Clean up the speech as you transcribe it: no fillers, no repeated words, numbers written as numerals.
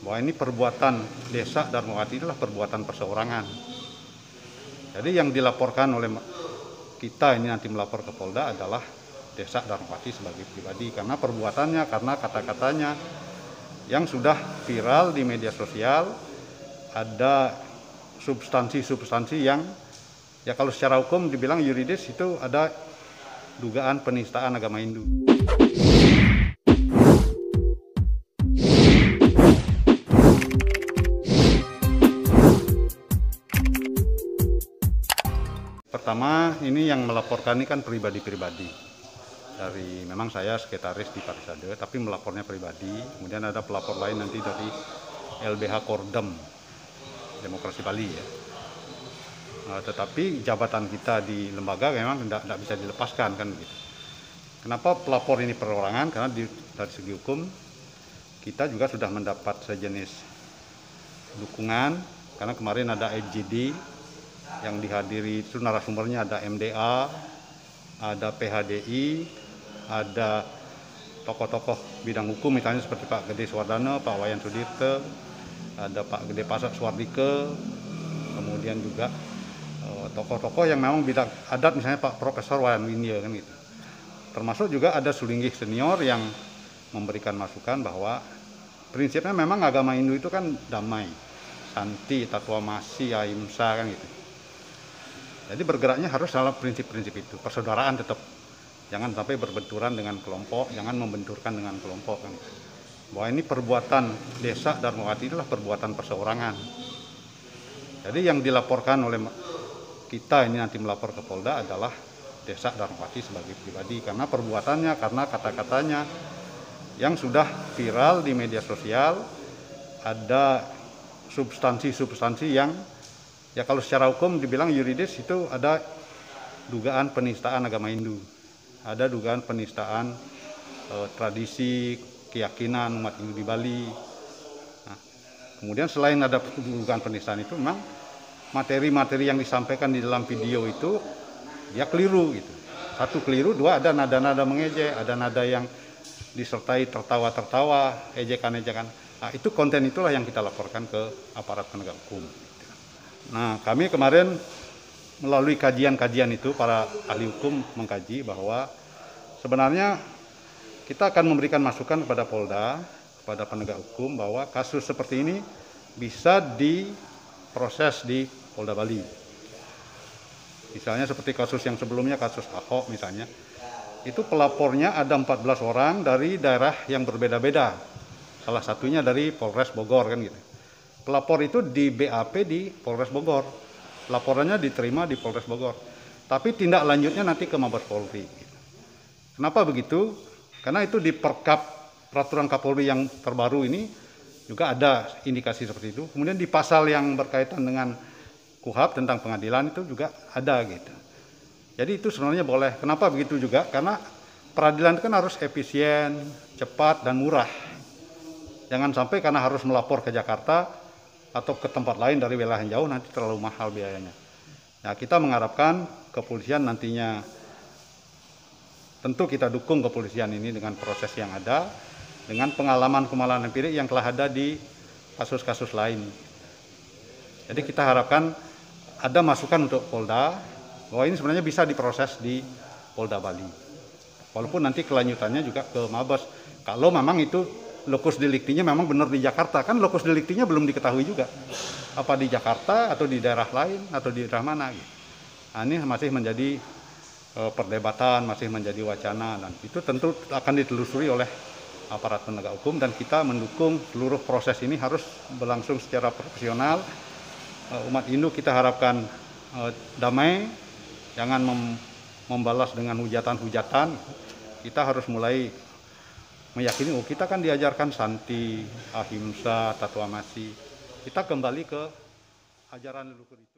bahwa ini perbuatan Desa Darmawati adalah perbuatan perseorangan. Jadi yang dilaporkan oleh kita ini nanti melapor ke Polda adalah Desa Darmawati sebagai pribadi karena perbuatannya, karena kata-katanya yang sudah viral di media sosial. Ada substansi-substansi yang ya kalau secara hukum dibilang yuridis itu ada dugaan penistaan agama Hindu. Pertama, ini yang melaporkan ini kan pribadi-pribadi. Dari memang saya sekretaris di Parisade, tapi melapornya pribadi. Kemudian ada pelapor lain nanti dari LBH Kordem Demokrasi Bali ya. Tetapi jabatan kita di lembaga memang tidak bisa dilepaskan kan begitu. Kenapa pelapor ini perorangan? Karena dari segi hukum kita juga sudah mendapat sejenis dukungan karena kemarin ada EJD yang dihadiri itu narasumbernya ada MDA, ada PHDI, ada tokoh-tokoh bidang hukum misalnya seperti Pak Gede Swardana, Pak Wayan Sudirte, ada Pak Gede Pasak Swardike, kemudian juga tokoh-tokoh yang memang bidang adat misalnya Pak Profesor Wayan Windia kan gitu. Termasuk juga ada Sulinggih senior yang memberikan masukan bahwa prinsipnya memang agama Hindu itu kan damai, santi, tatwamasi, ahimsa kan gitu. Jadi bergeraknya harus dalam prinsip-prinsip itu, persaudaraan tetap. Jangan sampai berbenturan dengan kelompok, jangan membenturkan dengan kelompok kan. Bahwa ini perbuatan Desa Darmawati adalah perbuatan perseorangan. Jadi yang dilaporkan oleh kita ini nanti melapor ke Polda adalah Desa Darmawati sebagai pribadi karena perbuatannya, karena kata-katanya yang sudah viral di media sosial. Ada substansi-substansi yang ya kalau secara hukum dibilang yuridis itu ada dugaan penistaan agama Hindu. Ada dugaan penistaan tradisi, keyakinan umat Hindu di Bali. Nah, kemudian selain ada dugaan penistaan itu memang materi-materi yang disampaikan di dalam video itu ya keliru gitu. Satu keliru, dua ada nada-nada mengejek, ada nada yang disertai tertawa-tertawa, ejekan-ejekan. Nah, itu konten itulah yang kita laporkan ke aparat penegak hukum. Nah, kami kemarin melalui kajian-kajian itu para ahli hukum mengkaji bahwa sebenarnya kita akan memberikan masukan kepada Polda, kepada penegak hukum bahwa kasus seperti ini bisa diproses di Polda Bali. Misalnya seperti kasus yang sebelumnya, kasus Ahok misalnya, itu pelapornya ada 14 orang dari daerah yang berbeda-beda. Salah satunya dari Polres Bogor kan gitu. Pelapor itu di BAP di Polres Bogor. Laporannya diterima di Polres Bogor. Tapi tindak lanjutnya nanti ke Mabes Polri. Kenapa begitu? Karena itu di Perkap Peraturan Kapolri yang terbaru ini juga ada indikasi seperti itu. Kemudian di pasal yang berkaitan dengan KUHP tentang pengadilan itu juga ada gitu. Jadi itu sebenarnya boleh. Kenapa begitu juga? Karena peradilan itu kan harus efisien, cepat, dan murah. Jangan sampai karena harus melapor ke Jakarta atau ke tempat lain dari wilayah yang jauh nanti terlalu mahal biayanya. Nah, kita mengharapkan kepolisian nantinya, tentu kita dukung kepolisian ini dengan proses yang ada, dengan pengalaman-pengalaman empirik yang telah ada di kasus-kasus lain. Jadi kita harapkan ada masukan untuk Polda, bahwa ini sebenarnya bisa diproses di Polda Bali. Walaupun nanti kelanjutannya juga ke Mabes. Kalau memang itu lokus deliktinya memang benar di Jakarta, kan lokus deliktinya belum diketahui juga. Apa di Jakarta atau di daerah lain atau di daerah mana gitu. Nah, ini masih menjadi perdebatan, masih menjadi wacana, dan itu tentu akan ditelusuri oleh aparat penegak hukum, dan kita mendukung seluruh proses ini harus berlangsung secara profesional. Umat Hindu kita harapkan damai, jangan membalas dengan hujatan-hujatan. Kita harus mulai meyakini, kita kan diajarkan santi, ahimsa, tatwamasi. Kita kembali ke ajaran leluhur itu.